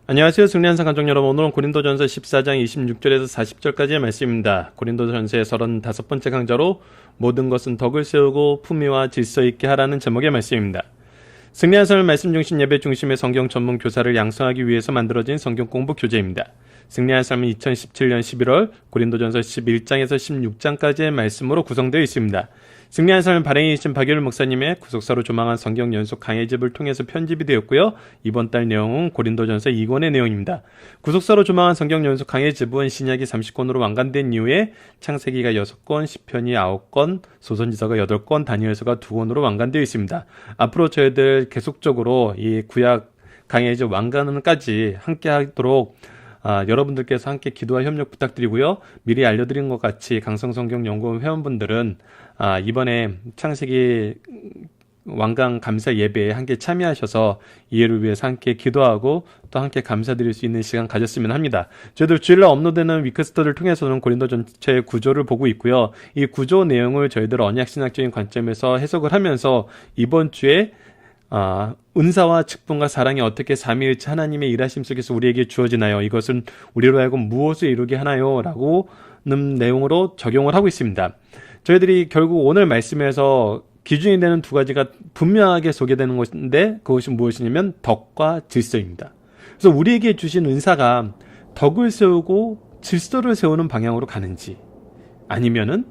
안녕하세요. 승리한사 가족 여러분. 오늘은 고린도전서 14장 26절에서 40절까지의 말씀입니다. 고린도전서의 35번째 강좌로 모든 것은 덕을 세우고 품위와 질서 있게 하라는 제목의 말씀입니다. 승리한사는 말씀 중심 예배 중심의 성경 전문 교사를 양성하기 위해서 만들어진 성경 공부 교재입니다. 승리한사는 2017년 11월 고린도전서 11장에서 16장까지의 말씀으로 구성되어 있습니다. 승리한 삶 발행이신 박예율 목사님의 구속사로 조망한 성경 연속 강해집을 통해서 편집이 되었고요. 이번 달 내용은 고린도전서 2권의 내용입니다. 구속사로 조망한 성경 연속 강해집은 신약이 30권으로 완간된 이후에 창세기가 6권, 시편이 9권, 소선지서가 8권, 다니엘서가 2권으로 완간되어 있습니다. 앞으로 저희들 계속적으로 이 구약 강해집 완간까지 함께 하도록 여러분들께서 함께 기도와 협력 부탁드리고요. 미리 알려드린 것 같이 강성성경연구원 회원분들은 이번에 창세기 완강 감사 예배에 함께 참여하셔서 이해를 위해서 함께 기도하고 또 함께 감사드릴 수 있는 시간 가졌으면 합니다. 저희들 주일날 업로드되는 위크스터를 통해서는 고린도 전체의 구조를 보고 있고요. 이 구조 내용을 저희들 언약신학적인 관점에서 해석을 하면서 이번 주에 은사와 직분과 사랑이 어떻게 삼위일체 하나님의 일하심 속에서 우리에게 주어지나요? 이것은 우리로 하여금 무엇을 이루게 하나요? 라고는 내용으로 적용을 하고 있습니다. 저희들이 결국 오늘 말씀에서 기준이 되는 두 가지가 분명하게 소개되는 것인데 그것이 무엇이냐면 덕과 질서입니다. 그래서 우리에게 주신 은사가 덕을 세우고 질서를 세우는 방향으로 가는지 아니면은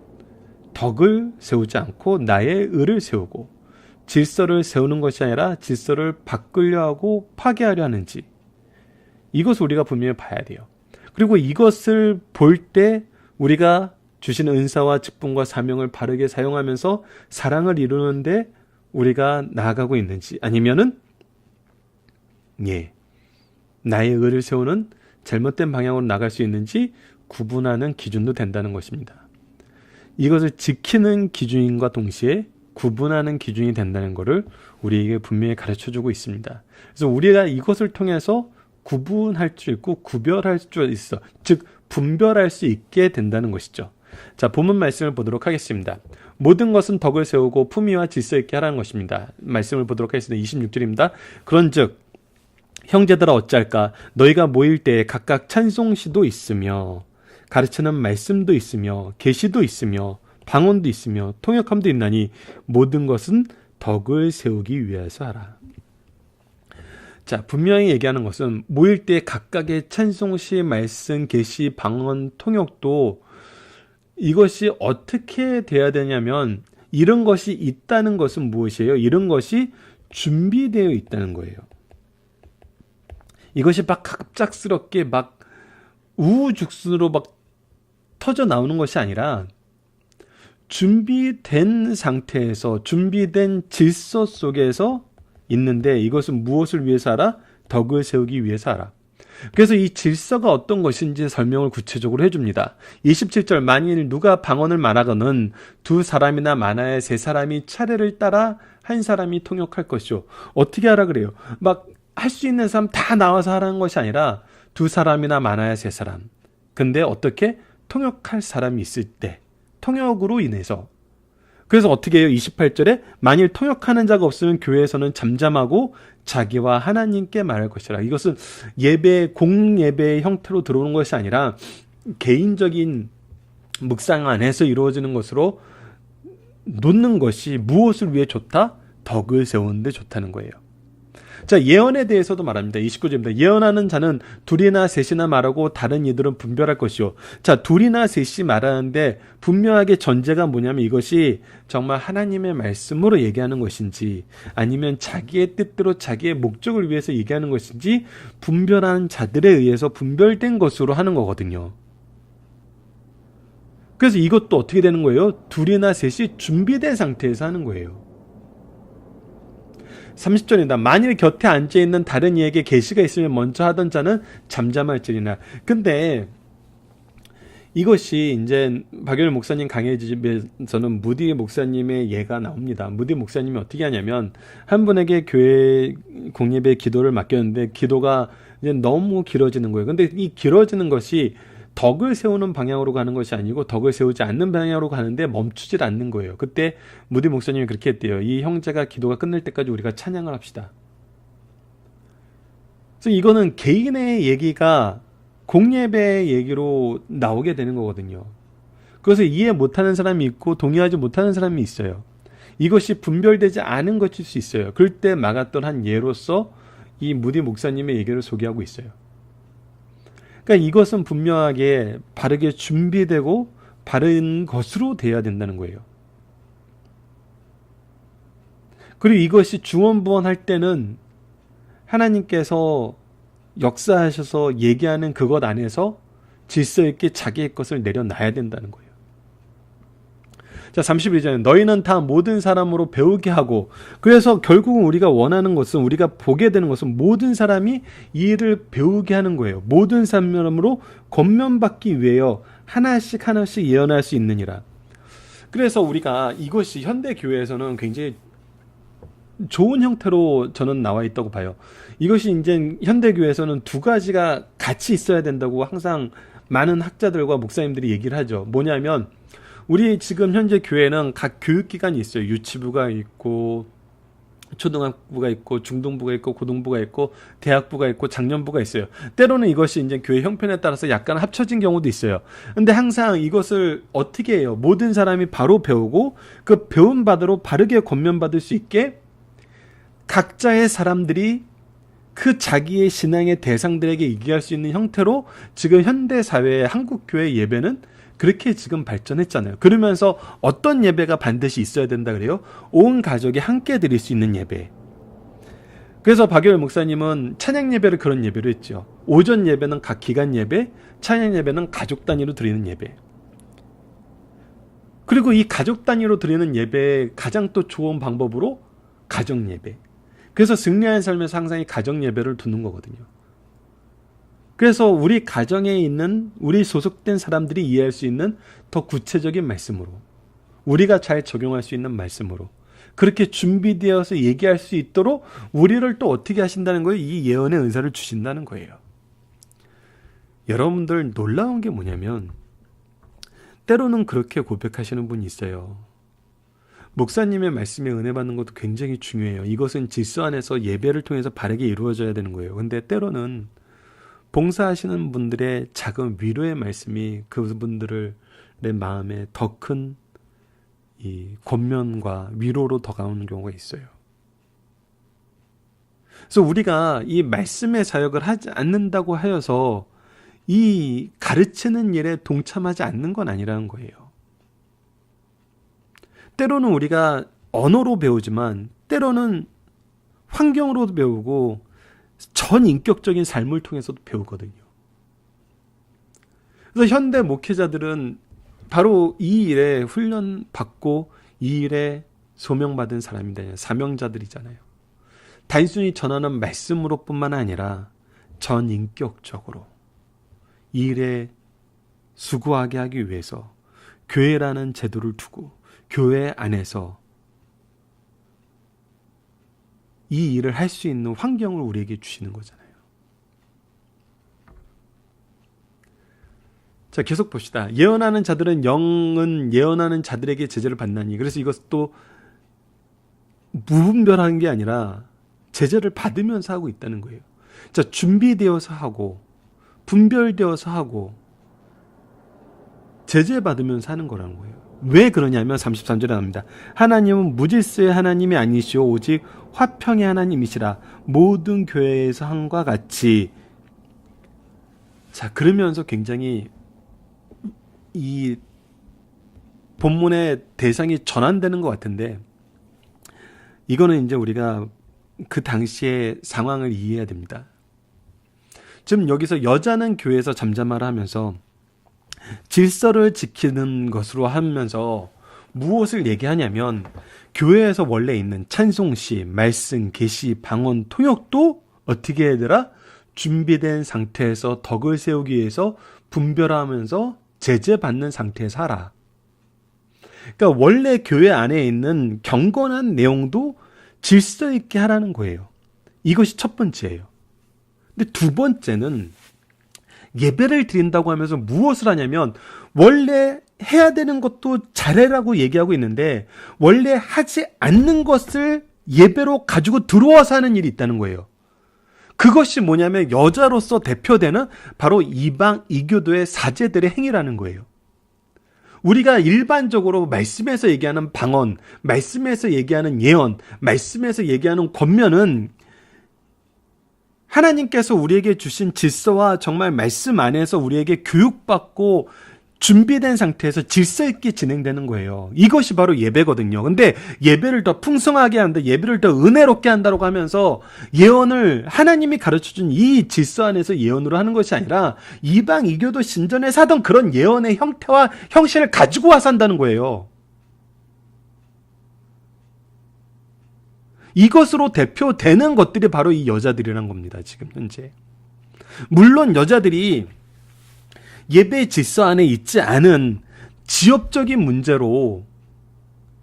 덕을 세우지 않고 나의 의를 세우고 질서를 세우는 것이 아니라 질서를 바꾸려 하고 파괴하려 하는지 이것을 우리가 분명히 봐야 돼요. 그리고 이것을 볼 때 우리가 주시는 은사와 직분과 사명을 바르게 사용하면서 사랑을 이루는데 우리가 나아가고 있는지 아니면은 나의 의를 세우는 잘못된 방향으로 나갈 수 있는지 구분하는 기준도 된다는 것입니다. 이것을 지키는 기준인과 동시에 구분하는 기준이 된다는 것을 우리에게 분명히 가르쳐주고 있습니다. 그래서 우리가 이것을 통해서 구분할 수 있고 구별할 수 있어, 즉 분별할 수 있게 된다는 것이죠. 자, 본문 말씀을 보도록 하겠습니다. 모든 것은 덕을 세우고 품위와 질서 있게 하라는 것입니다. 말씀을 보도록 하겠습니다. 26절입니다. 그런즉 형제들아 어찌할까 너희가 모일 때에 각각 찬송시도 있으며 가르치는 말씀도 있으며 계시도 있으며 방언도 있으며 통역함도 있나니 모든 것은 덕을 세우기 위해서 하라. 자, 분명히 얘기하는 것은 모일 때 각각의 찬송시, 말씀, 계시, 방언, 통역도 이것이 어떻게 돼야 되냐면 이런 것이 있다는 것은 무엇이에요? 이런 것이 준비되어 있다는 거예요. 이것이 막 갑작스럽게 막 우후죽순으로 막 터져 나오는 것이 아니라 준비된 상태에서 준비된 질서 속에서 있는데 이것은 무엇을 위해서 하라? 덕을 세우기 위해서 하라. 그래서 이 질서가 어떤 것인지 설명을 구체적으로 해줍니다. 27절 만일 누가 방언을 말하거는 두 사람이나 많아야 세 사람이 차례를 따라 한 사람이 통역할 것이요. 어떻게 하라 그래요? 막 할 수 있는 사람 다 나와서 하라는 것이 아니라 두 사람이나 많아야 세 사람. 근데 어떻게? 통역할 사람이 있을 때 통역으로 인해서 그래서 어떻게 해요? 28절에 만일 통역하는 자가 없으면 교회에서는 잠잠하고 자기와 하나님께 말할 것이라. 이것은 예배, 공예배의 형태로 들어오는 것이 아니라 개인적인 묵상 안에서 이루어지는 것으로 놓는 것이 무엇을 위해 좋다? 덕을 세우는 데 좋다는 거예요. 자, 예언에 대해서도 말합니다. 29절입니다. 예언하는 자는 둘이나 셋이나 말하고 다른 이들은 분별할 것이요. 자, 둘이나 셋이 말하는데 분명하게 전제가 뭐냐면 이것이 정말 하나님의 말씀으로 얘기하는 것인지 아니면 자기의 뜻대로 자기의 목적을 위해서 얘기하는 것인지 분별하는 자들에 의해서 분별된 것으로 하는 거거든요. 그래서 이것도 어떻게 되는 거예요? 둘이나 셋이 준비된 상태에서 하는 거예요. 30절입니다. 만일 곁에 앉아있는 다른 이에게 계시가 있으면 먼저 하던 자는 잠잠할지니라. 근데 이것이 이제 박예율 목사님 강해집에서는 무디 목사님의 예가 나옵니다. 무디 목사님이 어떻게 하냐면 한 분에게 교회 공예배 기도를 맡겼는데 기도가 이제 너무 길어지는 거예요. 근데 이 길어지는 것이 덕을 세우는 방향으로 가는 것이 아니고 덕을 세우지 않는 방향으로 가는데 멈추질 않는 거예요. 그때 무디 목사님이 그렇게 했대요. 이 형제가 기도가 끝날 때까지 우리가 찬양을 합시다. 그래서 그래서 이거는 개인의 얘기가 공예배의 얘기로 나오게 되는 거거든요. 그것을 이해 못하는 사람이 있고 동의하지 못하는 사람이 있어요. 이것이 분별되지 않은 것일 수 있어요. 그럴 때 막았던 한 예로서 이 무디 목사님의 얘기를 소개하고 있어요. 그러니까 이것은 분명하게 바르게 준비되고 바른 것으로 되어야 된다는 거예요. 그리고 이것이 중언부언할 때는 하나님께서 역사하셔서 얘기하는 그것 안에서 질서 있게 자기의 것을 내려놔야 된다는 거예요. 자, 31절에 너희는 다 모든 사람으로 배우게 하고, 그래서 결국은 우리가 원하는 것은, 우리가 보게 되는 것은 모든 사람이 이 일을 배우게 하는 거예요. 모든 사람으로 권면받기 위하여 하나씩 예언할 수 있느니라. 그래서 우리가 이것이 현대교회에서는 굉장히 좋은 형태로 저는 나와 있다고 봐요. 이것이 이제 현대교회에서는 두 가지가 같이 있어야 된다고 항상 많은 학자들과 목사님들이 얘기를 하죠. 뭐냐면 우리 지금 현재 교회는 각 교육기관이 있어요. 유치부가 있고 초등학부가 있고 중등부가 있고 고등부가 있고 대학부가 있고 장년부가 있어요. 때로는 이것이 이제 교회 형편에 따라서 약간 합쳐진 경우도 있어요. 근데 항상 이것을 어떻게 해요? 모든 사람이 바로 배우고 그 배운 바대로 바르게 권면받을 수 있게 각자의 사람들이 그 자기의 신앙의 대상들에게 얘기할 수 있는 형태로 지금 현대 사회의 한국교회 예배는 그렇게 지금 발전했잖아요. 그러면서 어떤 예배가 반드시 있어야 된다 그래요? 온 가족이 함께 드릴 수 있는 예배. 그래서 박열 목사님은 찬양 예배를 그런 예배로 했죠. 오전 예배는 각 기간 예배, 찬양 예배는 가족 단위로 드리는 예배. 그리고 이 가족 단위로 드리는 예배의 가장 또 좋은 방법으로 가정 예배. 그래서 승리하는 삶에서 항상 이 가정 예배를 두는 거거든요. 그래서 우리 가정에 있는 우리 소속된 사람들이 이해할 수 있는 더 구체적인 말씀으로, 우리가 잘 적용할 수 있는 말씀으로 그렇게 준비되어서 얘기할 수 있도록 우리를 또 어떻게 하신다는 거예요? 이 예언의 은사를 주신다는 거예요. 여러분들 놀라운 게 뭐냐면 때로는 그렇게 고백하시는 분이 있어요. 목사님의 말씀에 은혜 받는 것도 굉장히 중요해요. 이것은 질서 안에서 예배를 통해서 바르게 이루어져야 되는 거예요. 근데 때로는 봉사하시는 분들의 작은 위로의 말씀이 그분들의 마음에 더 큰 이 권면과 위로로 다가오는 경우가 있어요. 그래서 우리가 이 말씀의 사역을 하지 않는다고 하여서 이 가르치는 일에 동참하지 않는 건 아니라는 거예요. 때로는 우리가 언어로 배우지만 때로는 환경으로도 배우고 전인격적인 삶을 통해서도 배우거든요. 그래서 현대 목회자들은 바로 이 일에 훈련받고 이 일에 소명받은 사람이다. 사명자들이잖아요. 단순히 전하는 말씀으로 뿐만 아니라 전인격적으로 이 일에 수고하게 하기 위해서 교회라는 제도를 두고 교회 안에서 이 일을 할 수 있는 환경을 우리에게 주시는 거잖아요. 자, 계속 봅시다. 예언하는 자들은 영은 예언하는 자들에게 제재를 받나니. 그래서 이것도 무분별한 게 아니라 제재를 받으면서 하고 있다는 거예요. 자, 준비되어서 하고 분별되어서 하고 제재받으면서 하는 거라는 거예요. 왜 그러냐면 33절에 나옵니다. 하나님은 무질서의 하나님이 아니시오 오직 화평의 하나님이시라. 모든 교회에서 한과 같이. 자, 그러면서 굉장히 이 본문의 대상이 전환되는 것 같은데 이거는 이제 우리가 그 당시의 상황을 이해해야 됩니다. 지금 여기서 여자는 교회에서 잠잠하라 하면서 질서를 지키는 것으로 하면서 무엇을 얘기하냐면 교회에서 원래 있는 찬송시, 말씀, 계시, 방언, 통역도 어떻게 해야 되라? 준비된 상태에서 덕을 세우기 위해서 분별하면서 제재받는 상태에서 하라. 그러니까 원래 교회 안에 있는 경건한 내용도 질서 있게 하라는 거예요. 이것이 첫 번째예요. 근데 두 번째는 예배를 드린다고 하면서 무엇을 하냐면 원래 해야 되는 것도 잘해라고 얘기하고 있는데 원래 하지 않는 것을 예배로 가지고 들어와서 하는 일이 있다는 거예요. 그것이 뭐냐면 여자로서 대표되는 바로 이방 이교도의 사제들의 행위라는 거예요. 우리가 일반적으로 말씀에서 얘기하는 방언, 말씀에서 얘기하는 예언, 말씀에서 얘기하는 권면은 하나님께서 우리에게 주신 질서와 정말 말씀 안에서 우리에게 교육받고 준비된 상태에서 질서 있게 진행되는 거예요. 이것이 바로 예배거든요. 근데 예배를 더 풍성하게 한다, 예배를 더 은혜롭게 한다고 하면서 예언을 하나님이 가르쳐준 이 질서 안에서 예언으로 하는 것이 아니라 이방 이교도 신전에서 하던 그런 예언의 형태와 형식을 가지고 와서 한다는 거예요. 이것으로 대표되는 것들이 바로 이 여자들이란 겁니다. 지금 현재. 물론 여자들이 예배 질서 안에 있지 않은 지엽적인 문제로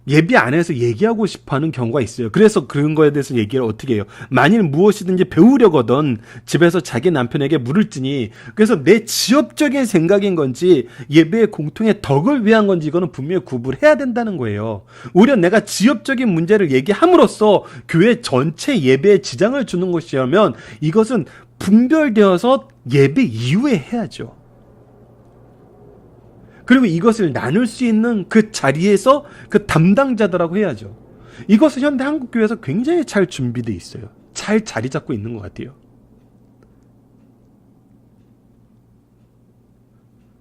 예배 안에서 얘기하고 싶어하는 경우가 있어요. 그래서 그런 거에 대해서 얘기를 어떻게 해요? 만일 무엇이든지 배우려거든 집에서 자기 남편에게 물을 찌니, 그래서 내 지엽적인 생각인 건지 예배의 공통의 덕을 위한 건지 이거는 분명히 구분해야 된다는 거예요. 오히려 내가 지엽적인 문제를 얘기함으로써 교회 전체 예배에 지장을 주는 것이라면 이것은 분별되어서 예배 이후에 해야죠. 그리고 이것을 나눌 수 있는 그 자리에서 그 담당자들하고 해야죠. 이것은 현대 한국교회에서 굉장히 잘 준비되어 있어요. 잘 자리 잡고 있는 것 같아요.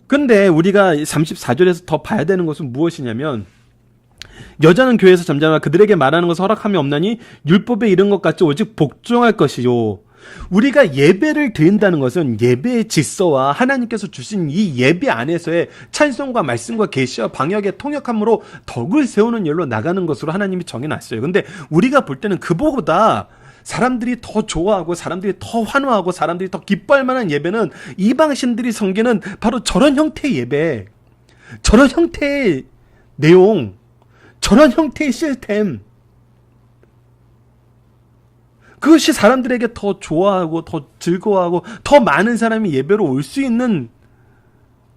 근데 우리가 34절에서 더 봐야 되는 것은 무엇이냐면, 여자는 교회에서 잠잠하라. 그들에게 말하는 것을 허락함이 없나니 율법에 이른 것 같이 오직 복종할 것이요. 우리가 예배를 드린다는 것은 예배의 질서와 하나님께서 주신 이 예배 안에서의 찬송과 말씀과 계시와 방역의 통역함으로 덕을 세우는 일로 나가는 것으로 하나님이 정해놨어요. 근데 우리가 볼 때는 그보다 사람들이 더 좋아하고 사람들이 더 환호하고 사람들이 더 기뻐할 만한 예배는 이방신들이 섬기는 바로 저런 형태의 예배, 저런 형태의 내용, 저런 형태의 시스템, 그것이 사람들에게 더 좋아하고 더 즐거워하고 더 많은 사람이 예배로 올 수 있는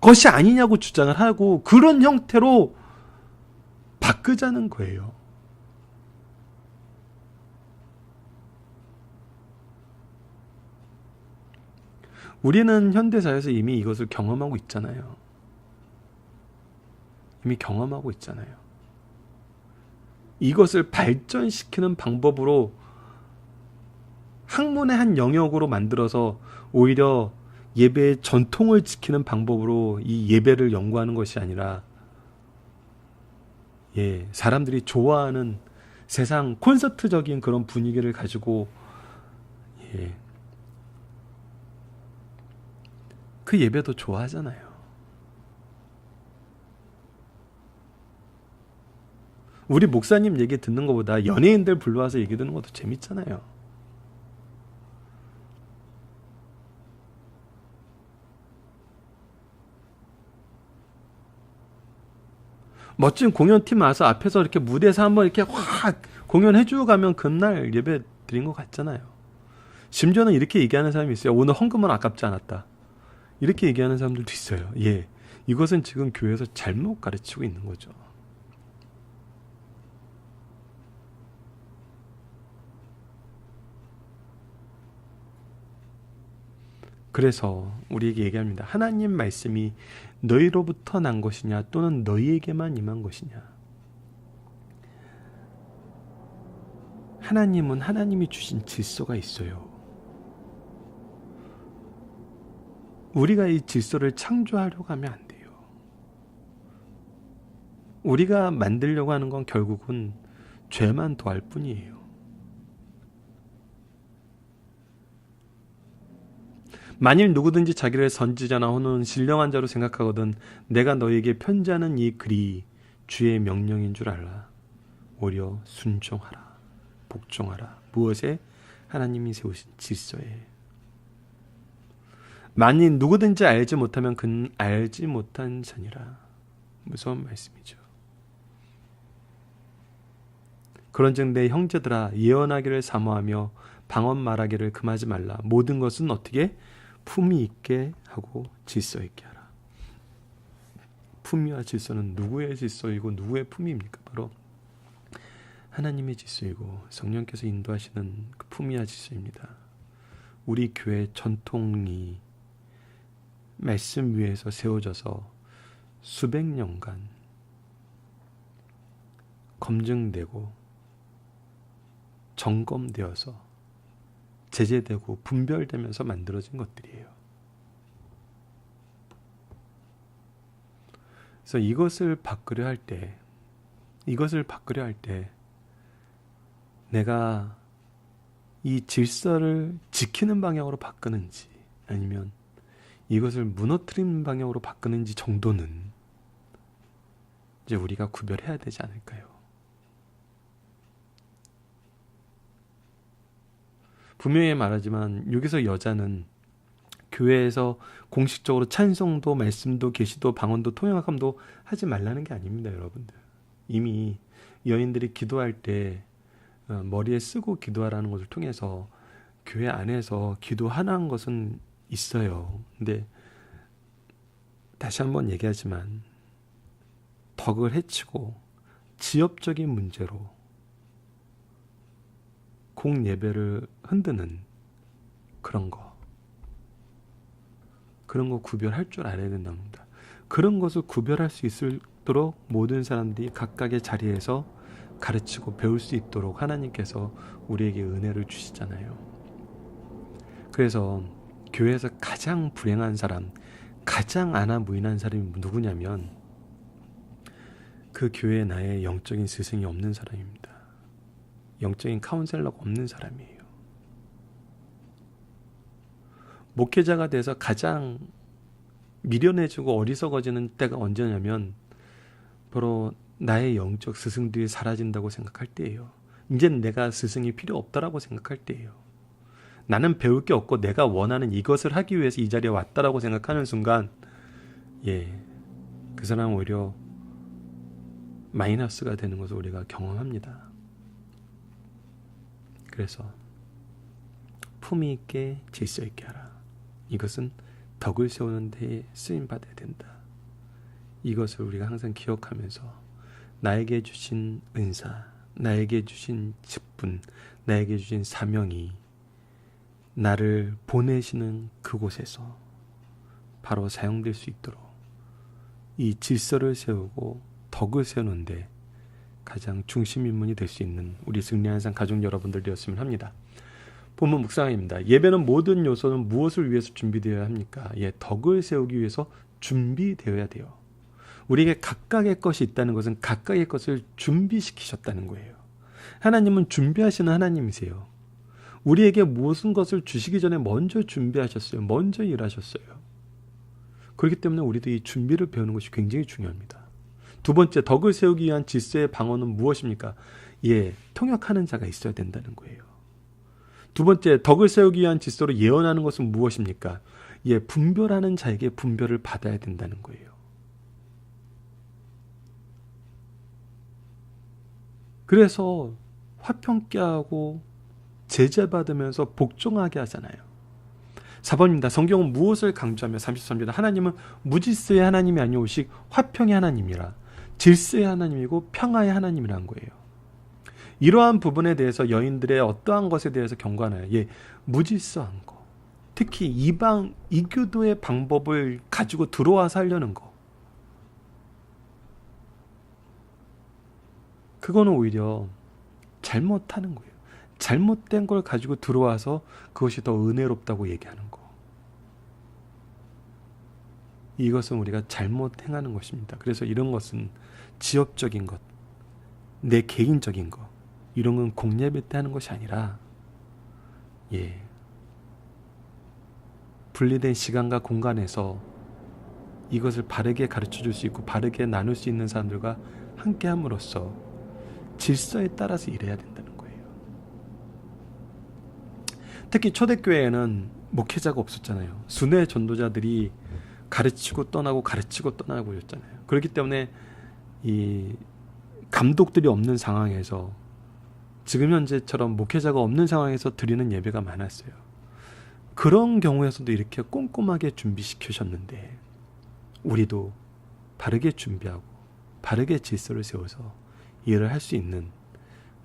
것이 아니냐고 주장을 하고, 그런 형태로 바꾸자는 거예요. 우리는 현대사회에서 이미 이것을 경험하고 있잖아요. 이미 경험하고 있잖아요. 이것을 발전시키는 방법으로 학문의 한 영역으로 만들어서 오히려 예배의 전통을 지키는 방법으로 이 예배를 연구하는 것이 아니라, 사람들이 좋아하는 세상 콘서트적인 그런 분위기를 가지고 그 예배도 좋아하잖아요. 우리 목사님 얘기 듣는 것보다 연예인들 불러와서 얘기 듣는 것도 재밌잖아요. 멋진 공연팀 와서 앞에서 이렇게 무대에서 한번 이렇게 확 공연해주고 가면 그날 예배 드린 것 같잖아요. 심지어는 이렇게 얘기하는 사람이 있어요. 오늘 헌금은 아깝지 않았다. 이렇게 얘기하는 사람들도 있어요. 이것은 지금 교회에서 잘못 가르치고 있는 거죠. 그래서 우리에게 얘기합니다. 하나님 말씀이 너희로부터 난 것이냐 또는 너희에게만 임한 것이냐. 하나님은 하나님이 주신 질서가 있어요. 우리가 이 질서를 창조하려고 하면 안 돼요. 우리가 만들려고 하는 건 결국은 죄만 더할 뿐이에요. 만일 누구든지 자기를 선지자나 혹은 신령한 자로 생각하거든 내가 너에게 편지하는 이 글이 주의 명령인 줄 알라. 오히려 순종하라. 복종하라. 무엇에? 하나님이 세우신 질서에. 만일 누구든지 알지 못하면 그는 알지 못한 자니라. 무서운 말씀이죠. 그런즉 내 형제들아 예언하기를 사모하며 방언 말하기를 금하지 말라. 모든 것은 어떻게? 품위 있게 하고 질서 있게 하라. 품위와 질서는 누구의 질서이고 누구의 품위입니까? 바로 하나님의 질서이고 성령께서 인도하시는 그 품위와 질서입니다. 우리 교회 전통이 말씀 위에서 세워져서 수백 년간 검증되고 점검되어서 제재되고 분별되면서 만들어진 것들이에요. 그래서 이것을 바꾸려 할 때 내가 이 질서를 지키는 방향으로 바꾸는지 아니면 이것을 무너뜨리는 방향으로 바꾸는지 정도는 이제 우리가 구별해야 되지 않을까요? 분명히 말하지만 여기서 여자는 교회에서 공식적으로 찬송도 말씀도 계시도 방언도 통역함도 하지 말라는 게 아닙니다, 여러분들. 이미 여인들이 기도할 때 머리에 쓰고 기도하라는 것을 통해서 교회 안에서 기도하는 것은 있어요. 근데 다시 한번 얘기하지만 덕을 해치고 지엽적인 문제로 공예배를 흔드는 그런 거 구별할 줄 알아야 된답니다. 그런 것을 구별할 수 있도록 모든 사람들이 각각의 자리에서 가르치고 배울 수 있도록 하나님께서 우리에게 은혜를 주시잖아요. 그래서 교회에서 가장 불행한 사람, 가장 안하무인한 사람이 누구냐면 그 교회에 나의 영적인 스승이 없는 사람입니다. 영적인 카운셀러가 없는 사람이에요. 목회자가 돼서 가장 미련해지고 어리석어지는 때가 언제냐면 바로 나의 영적 스승들이 사라진다고 생각할 때예요. 이제는 내가 스승이 필요 없다라고 생각할 때예요. 나는 배울 게 없고 내가 원하는 이것을 하기 위해서 이 자리에 왔다라고 생각하는 순간 그 사람은 오히려 마이너스가 되는 것을 우리가 경험합니다. 그래서 품위 있게 질서 있게 하라. 이것은 덕을 세우는 데에 쓰임받아야 된다. 이것을 우리가 항상 기억하면서 나에게 주신 은사, 나에게 주신 직분, 나에게 주신 사명이 나를 보내시는 그곳에서 바로 사용될 수 있도록 이 질서를 세우고 덕을 세우는데 가장 중심 인물이 될 수 있는 우리 승리하는 삶 가족 여러분들 되었으면 합니다. 본문 묵상입니다. 예배는 모든 요소는 무엇을 위해서 준비되어야 합니까? 덕을 세우기 위해서 준비되어야 돼요. 우리에게 각각의 것이 있다는 것은 각각의 것을 준비시키셨다는 거예요. 하나님은 준비하시는 하나님이세요. 우리에게 무슨 것을 주시기 전에 먼저 준비하셨어요. 먼저 일하셨어요. 그렇기 때문에 우리도 이 준비를 배우는 것이 굉장히 중요합니다. 두 번째, 덕을 세우기 위한 질서의 방어는 무엇입니까? 통역하는 자가 있어야 된다는 거예요. 두 번째, 덕을 세우기 위한 질서로 예언하는 것은 무엇입니까? 분별하는 자에게 분별을 받아야 된다는 거예요. 그래서 화평케 하고 제재받으면서 복종하게 하잖아요. 4번입니다. 성경은 무엇을 강조하며 33절 하나님은 무질서의 하나님이 아니오 오직 화평의 하나님이라 질서의 하나님이고 평화의 하나님이란 거예요. 이러한 부분에 대해서 여인들의 어떠한 것에 대해서 경고하나요? 무질서한 거, 특히 이방 이교도의 방법을 가지고 들어와서 하려는 거, 그거는 오히려 잘못하는 거예요. 잘못된 걸 가지고 들어와서 그것이 더 은혜롭다고 얘기하는 거. 이것은 우리가 잘못 행하는 것입니다. 그래서 이런 것은 지역적인 것, 내 개인적인 것, 이런 건 공예배 때 하는 것이 아니라 분리된 시간과 공간에서 이것을 바르게 가르쳐 줄 수 있고 바르게 나눌 수 있는 사람들과 함께 함으로써 질서에 따라서 일해야 된다는 거예요. 특히 초대교회에는 목회자가 없었잖아요. 순회 전도자들이 가르치고 떠나고 였잖아요. 그렇기 때문에 이 감독들이 없는 상황에서 지금 현재처럼 목회자가 없는 상황에서 드리는 예배가 많았어요. 그런 경우에서도 이렇게 꼼꼼하게 준비시키셨는데 우리도 바르게 준비하고 바르게 질서를 세워서 일을 할 수 있는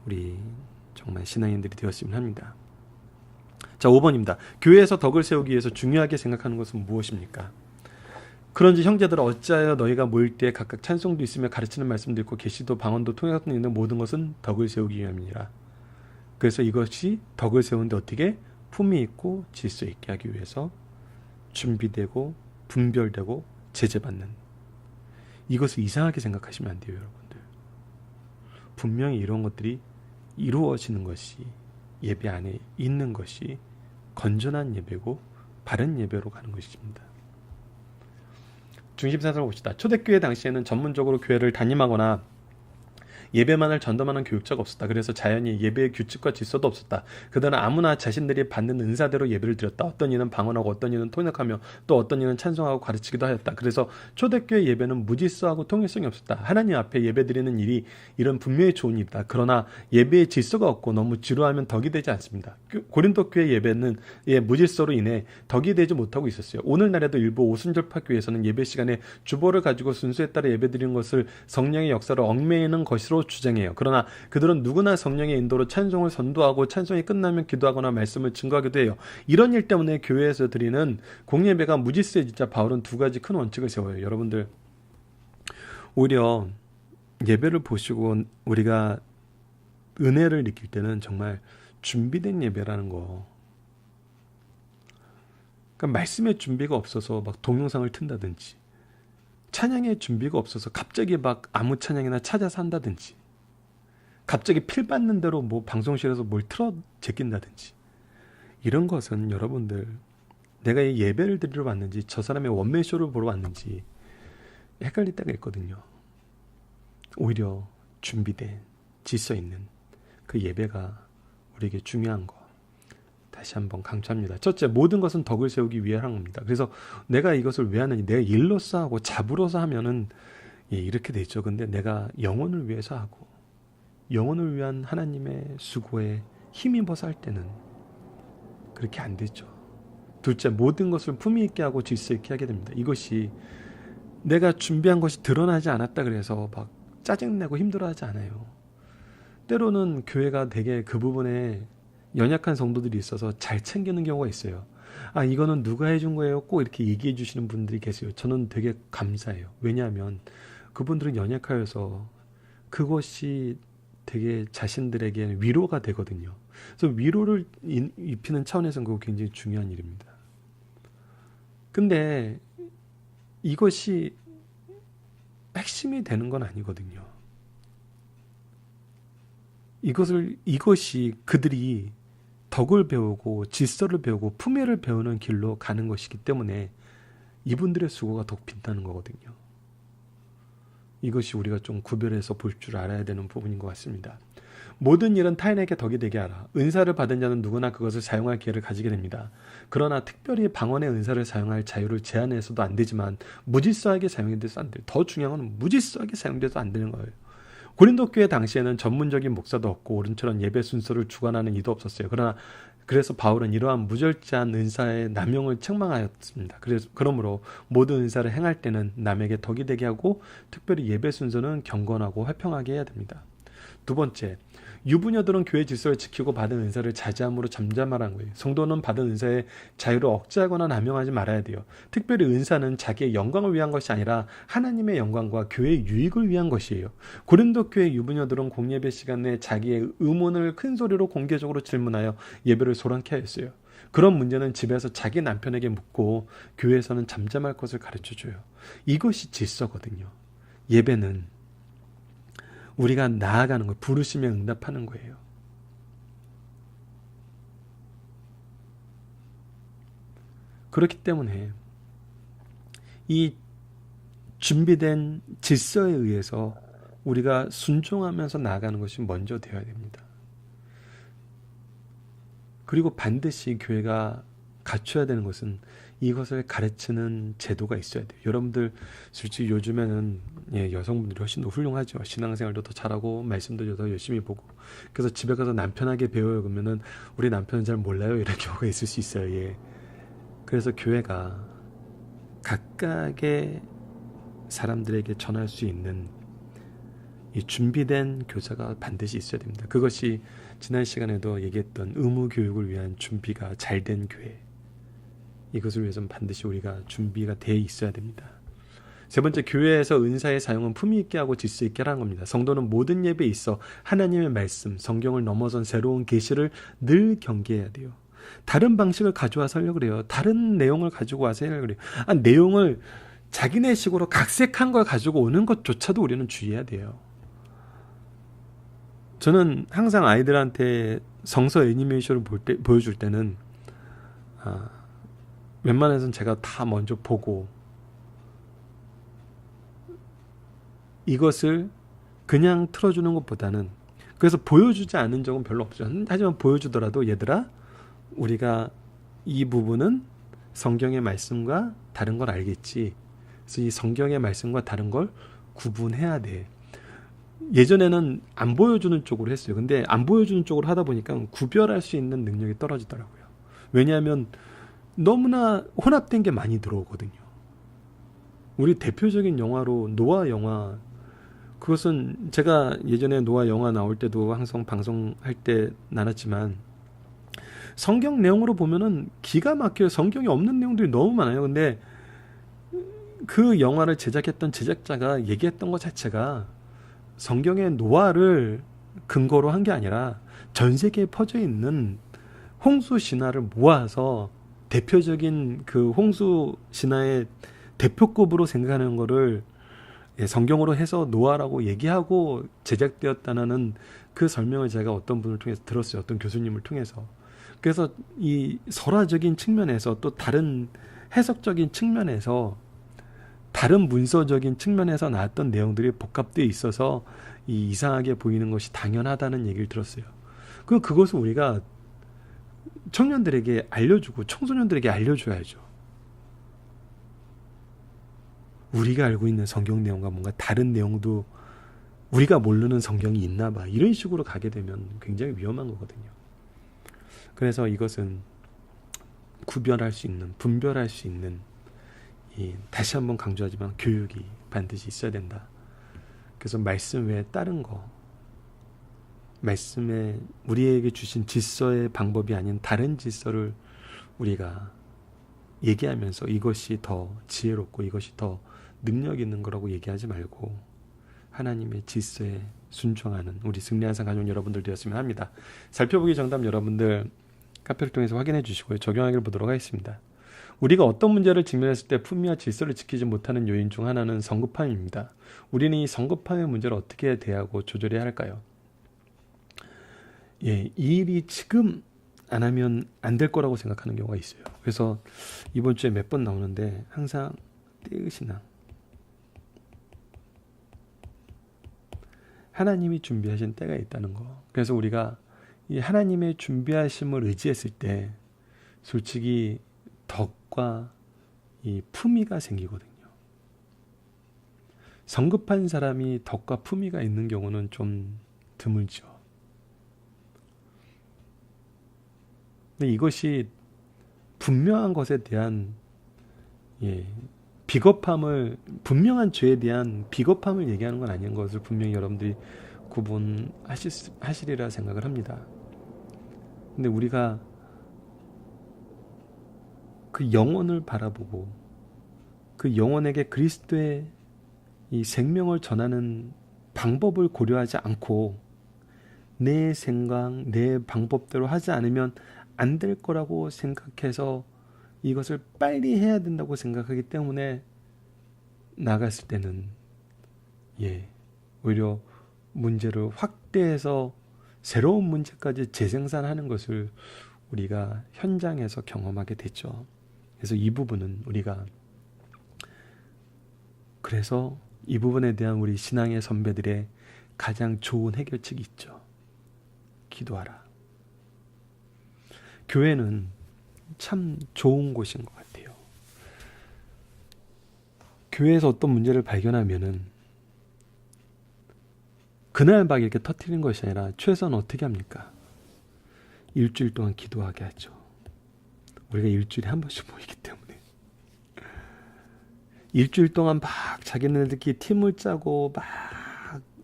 우리 정말 신앙인들이 되었으면 합니다. 자, 5번입니다. 교회에서 덕을 세우기 위해서 중요하게 생각하는 것은 무엇입니까? 그런지 형제들아 어찌하여 너희가 모일 때에 각각 찬송도 있으며 가르치는 말씀도 있고 계시도 방언도 통역도 있는 모든 것은 덕을 세우기 위함이니라. 그래서 이것이 덕을 세우는데 어떻게? 품위 있고 질서 있게 하기 위해서 준비되고 분별되고 제재받는, 이것을 이상하게 생각하시면 안 돼요, 여러분들. 분명히 이런 것들이 이루어지는 것이, 예배 안에 있는 것이 건전한 예배고 바른 예배로 가는 것입니다. 중심사상을 봅시다. 초대교회 당시에는 전문적으로 교회를 담임하거나 예배만을 전담하는 교육자가 없었다. 그래서 자연히 예배의 규칙과 질서도 없었다. 그들은 아무나 자신들이 받는 은사대로 예배를 드렸다. 어떤 이는 방언하고 어떤 이는 통역하며 또 어떤 이는 찬송하고 가르치기도 하였다. 그래서 초대교회 예배는 무질서하고 통일성이 없었다. 하나님 앞에 예배드리는 일이 이런 분명히 좋은 일이다. 그러나 예배의 질서가 없고 너무 지루하면 덕이 되지 않습니다. 고린도 교회 예배는 무질서로 인해 덕이 되지 못하고 있었어요. 오늘날에도 일부 오순절파 교회에서는 예배 시간에 주보를 가지고 순서에 따라 예배드리는 것을 성령의 역사로 얽매이는 것으로 주장해요. 그러나 그들은 누구나 성령의 인도로 찬송을 선도하고 찬송이 끝나면 기도하거나 말씀을 증거하기도 해요. 이런 일 때문에 교회에서 드리는 공예배가 무질서해지자 바울은 두 가지 큰 원칙을 세워요. 여러분들, 오히려 예배를 보시고 우리가 은혜를 느낄 때는 정말 준비된 예배라는 거, 그러니까 말씀의 준비가 없어서 막 동영상을 튼다든지, 찬양의 준비가 없어서 갑자기 막 아무 찬양이나 찾아서 한다든지, 갑자기 필 받는 대로 뭐 방송실에서 뭘 틀어 제낀다든지, 이런 것은 여러분들, 내가 이 예배를 드리러 왔는지 저 사람의 원맨쇼를 보러 왔는지 헷갈릴 때가 있거든요. 오히려 준비된 질서 있는 그 예배가 우리에게 중요한 거 다시 한번 강조합니다. 첫째, 모든 것은 덕을 세우기 위해 하는 겁니다. 그래서 내가 이것을 왜 하느니, 내가 일로서 하고 잡으로서 하면은 이렇게 되죠. 근데 내가 영혼을 위해서 하고 영혼을 위한 하나님의 수고에 힘입어서 할 때는 그렇게 안 되죠. 둘째, 모든 것을 품위 있게 하고 질서 있게 하게 됩니다. 이것이 내가 준비한 것이 드러나지 않았다 그래서 막 짜증내고 힘들어하지 않아요. 때로는 교회가 되게 그 부분에 연약한 성도들이 있어서 잘 챙기는 경우가 있어요. 아, 이거는 누가 해준 거예요? 꼭 이렇게 얘기해 주시는 분들이 계세요. 저는 되게 감사해요. 왜냐하면 그분들은 연약하여서 그것이 되게 자신들에게 위로가 되거든요. 그래서 위로를 입히는 차원에서는 그거 굉장히 중요한 일입니다. 근데 이것이 핵심이 되는 건 아니거든요. 이것이 그들이 덕을 배우고 질서를 배우고 품위를 배우는 길로 가는 것이기 때문에 이분들의 수고가 더 빈다는 거거든요. 이것이 우리가 좀 구별해서 볼 줄 알아야 되는 부분인 것 같습니다. 모든 일은 타인에게 덕이 되게 하라. 은사를 받은 자는 누구나 그것을 사용할 기회를 가지게 됩니다. 그러나 특별히 방언의 은사를 사용할 자유를 제한해서도 안 되지만 무질서하게 사용돼서 안 돼요. 더 중요한 건 무질서하게 사용돼서 안 되는 거예요. 고린도 교회 당시에는 전문적인 목사도 없고 오른처럼 예배 순서를 주관하는 이도 없었어요. 그래서 바울은 이러한 무절제한 은사의 남용을 책망하였습니다. 그러므로 모든 은사를 행할 때는 남에게 덕이 되게 하고 특별히 예배 순서는 경건하고 화평하게 해야 됩니다. 두 번째, 유부녀들은 교회 질서를 지키고 받은 은사를 자제함으로 잠잠하라는 거예요. 성도는 받은 은사의 자유를 억제하거나 남용하지 말아야 돼요. 특별히 은사는 자기의 영광을 위한 것이 아니라 하나님의 영광과 교회의 유익을 위한 것이에요. 고린도 교회 유부녀들은 공예배 시간에 자기의 의문을 큰 소리로 공개적으로 질문하여 예배를 소란케 하였어요. 그런 문제는 집에서 자기 남편에게 묻고 교회에서는 잠잠할 것을 가르쳐줘요. 이것이 질서거든요. 예배는 우리가 나아가는 거, 부르심에 응답하는 거예요. 그렇기 때문에 이 준비된 질서에 의해서 우리가 순종하면서 나아가는 것이 먼저 되어야 됩니다. 그리고 반드시 교회가 갖춰야 되는 것은 이것을 가르치는 제도가 있어야 돼요. 여러분들 솔직히 요즘에는 여성분들이 훨씬 더 훌륭하죠. 신앙생활도 더 잘하고 말씀도 더 열심히 보고, 그래서 집에 가서 남편에게 배워요 그러면은 우리 남편은 잘 몰라요 이런 경우가 있을 수 있어요. 그래서 교회가 각각의 사람들에게 전할 수 있는 이 준비된 교사가 반드시 있어야 됩니다. 그것이 지난 시간에도 얘기했던 의무 교육을 위한 준비가 잘 된 교회. 이것을 위해서는 반드시 우리가 준비가 돼 있어야 됩니다. 세 번째, 교회에서 은사의 사용은 품위 있게 하고 질서 있게 하라는 겁니다. 성도는 모든 예배에 있어 하나님의 말씀, 성경을 넘어선 새로운 계시를 늘 경계해야 돼요. 다른 방식을 가져와서 하려고 그래요. 다른 내용을 가지고 와서 하려고 그래요. 내용을 자기네 식으로 각색한 걸 가지고 오는 것조차도 우리는 주의해야 돼요. 저는 항상 아이들한테 성서 애니메이션을 보여줄 때는 웬만해서는 제가 다 먼저 보고 이것을 그냥 틀어주는 것보다는, 그래서 보여주지 않은 적은 별로 없죠. 하지만 보여주더라도 얘들아, 우리가 이 부분은 성경의 말씀과 다른 걸 알겠지. 그래서 이 성경의 말씀과 다른 걸 구분해야 돼. 예전에는 안 보여주는 쪽으로 했어요. 근데 안 보여주는 쪽으로 하다 보니까 구별할 수 있는 능력이 떨어지더라고요. 왜냐하면 너무나 혼합된 게 많이 들어오거든요. 우리 대표적인 영화로 노아 영화, 그것은 제가 예전에 노아 영화 나올 때도 항상 방송할 때 나눴지만 성경 내용으로 보면은 기가 막혀요. 성경에 없는 내용들이 너무 많아요. 근데 그 영화를 제작했던 제작자가 얘기했던 것 자체가 성경의 노아를 근거로 한 게 아니라 전 세계에 퍼져 있는 홍수 신화를 모아서 대표적인 그 홍수 신화의 대표급으로 생각하는 거를 성경으로 해서 노아라고 얘기하고 제작되었다는 그 설명을 제가 어떤 분을 통해서 들었어요. 어떤 교수님을 통해서. 그래서 이 설화적인 측면에서 또 다른 해석적인 측면에서 다른 문서적인 측면에서 나왔던 내용들이 복합되어 있어서 이상하게 보이는 것이 당연하다는 얘기를 들었어요. 그럼 그것을 우리가 청년들에게 알려주고 청소년들에게 알려줘야죠. 우리가 알고 있는 성경 내용과 뭔가 다른 내용도 우리가 모르는 성경이 있나 봐. 이런 식으로 가게 되면 굉장히 위험한 거거든요. 그래서 이것은 구별할 수 있는, 분별할 수 있는, 다시 한번 강조하지만 교육이 반드시 있어야 된다. 그래서 말씀 외에 다른 거, 말씀에 우리에게 주신 질서의 방법이 아닌 다른 질서를 우리가 얘기하면서 이것이 더 지혜롭고 이것이 더 능력 있는 거라고 얘기하지 말고 하나님의 질서에 순종하는 우리 승리한상 가족 여러분들 되었으면 합니다. 살펴보기 정답 여러분들 카페를 통해서 확인해 주시고요. 적용하기를 보도록 하겠습니다. 우리가 어떤 문제를 직면했을 때 품위와 질서를 지키지 못하는 요인 중 하나는 성급함입니다. 우리는 이 성급함의 문제를 어떻게 대하고 조절해야 할까요? 이 일이 지금 안 하면 안 될 거라고 생각하는 경우가 있어요. 그래서 이번 주에 몇 번 나오는데 항상 떼으시나 하나님이 준비하신 때가 있다는 거. 그래서 우리가 이 하나님의 준비하심을 의지했을 때 솔직히 덕과 이 품위가 생기거든요. 성급한 사람이 덕과 품위가 있는 경우는 좀 드물죠. 근데 이것이 분명한 것에 대한 비겁함을, 분명한 죄에 대한 비겁함을 얘기하는 건 아닌 것을 분명히 여러분들이 구분하시리라 생각을 합니다. 근데 우리가 그 영혼을 바라보고 그 영혼에게 그리스도의 이 생명을 전하는 방법을 고려하지 않고 내 생각, 내 방법대로 하지 않으면 안 될 거라고 생각해서 이것을 빨리 해야 된다고 생각하기 때문에 나갔을 때는 오히려 문제를 확대해서 새로운 문제까지 재생산하는 것을 우리가 현장에서 경험하게 됐죠. 그래서 이 부분은 우리가, 그래서 이 부분에 대한 우리 신앙의 선배들의 가장 좋은 해결책이 있죠. 기도하라. 교회는 참 좋은 곳인 것 같아요. 교회에서 어떤 문제를 발견하면은 그날 막 이렇게 터뜨리는 것이 아니라 최소한 어떻게 합니까? 일주일 동안 기도하게 하죠. 우리가 일주일에 한 번씩 모이기 때문에. 일주일 동안 막 자기네들끼리 팀을 짜고 막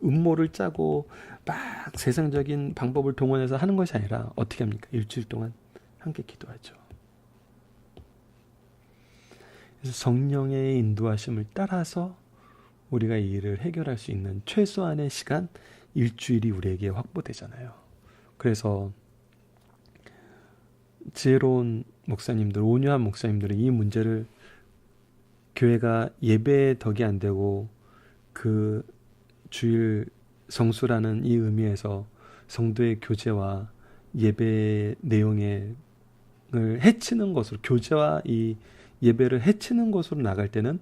음모를 짜고 막 세상적인 방법을 동원해서 하는 것이 아니라 어떻게 합니까? 일주일 동안 함께 기도하죠. 그래서 성령의 인도하심을 따라서 우리가 이 일을 해결할 수 있는 최소한의 시간, 일주일이 우리에게 확보되잖아요. 그래서 지혜로운 목사님들, 온유한 목사님들은 이 문제를 교회가 예배에 덕이 안 되고 그 주일 성수라는 이 의미에서 성도의 교제와 예배 내용을 해치는 것으로, 교제와 이 예배를 해치는 것으로 나갈 때는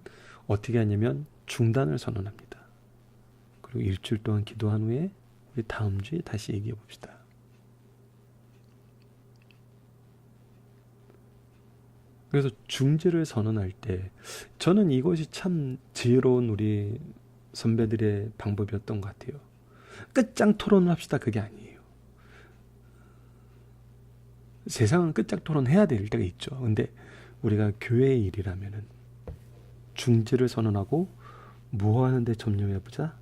어떻게 하냐면 중단을 선언합니다. 그리고 일주일 동안 기도한 후에 우리 다음 주에 다시 얘기해 봅시다. 그래서 중지를 선언할 때 저는 이것이 참 지혜로운 우리 선배들의 방법이었던 것 같아요. 끝장 토론을 합시다, 그게 아니에요. 세상은 끝장 토론해야 될 때가 있죠. 근데 우리가 교회의 일이라면은 중지를 선언하고 뭐 하는데 전념해보자.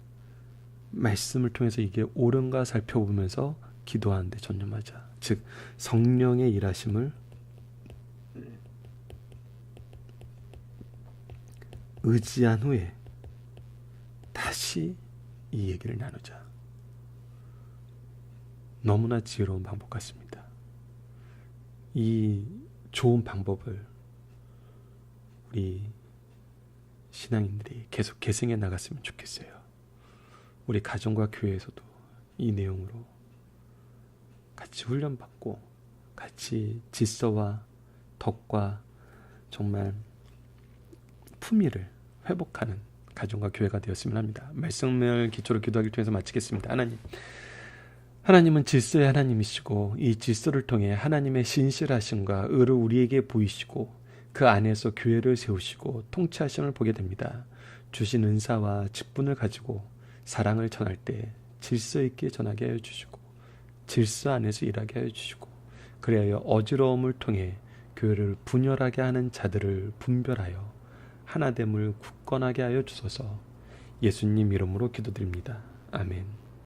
말씀을 통해서 이게 옳은가 살펴보면서 기도하는데 전념하자. 즉 성령의 일하심을 의지한 후에 다시 이 얘기를 나누자. 너무나 지혜로운 방법 같습니다. 이 좋은 방법을 우리 신앙인들이 계속 계승해 나갔으면 좋겠어요. 우리 가정과 교회에서도 이 내용으로 같이 훈련받고 같이 질서와 덕과 정말 품위를 회복하는 가정과 교회가 되었으면 합니다. 말씀을 기초로 기도하기를 통해서 마치겠습니다. 하나님은 질서의 하나님이시고 이 질서를 통해 하나님의 신실하심과 의를 우리에게 보이시고 그 안에서 교회를 세우시고 통치하심을 보게 됩니다. 주신 은사와 직분을 가지고 사랑을 전할 때 질서 있게 전하게 하여 주시고 질서 안에서 일하게 하여 주시고 그래야 어지러움을 통해 교회를 분열하게 하는 자들을 분별하여 하나됨을 굳건하게 하여 주소서. 예수님 이름으로 기도드립니다. 아멘.